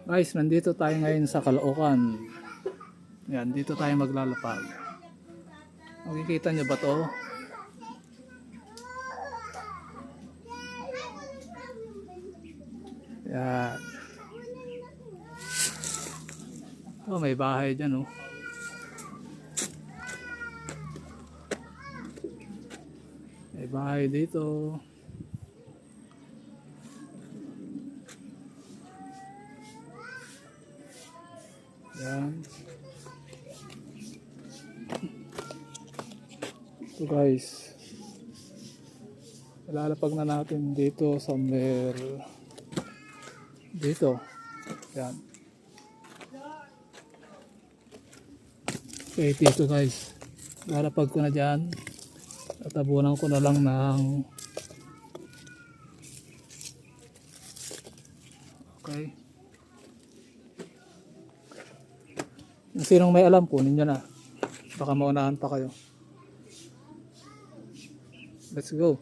Guys, nandito tayo ngayon sa Caloocan. Yan, dito tayo maglalapag. Makikita nyo ba to? Yan. Oh, may bahay dyan oh. May bahay dito. Yan. So guys, lalapag na natin dito somewhere dito. Yan. Okay, dito guys. Lalapag ko na dyan. Tatabunan ko na lang ng okay. Kung sinong may alam po ninyo na. Baka maunahan pa kayo. Let's go.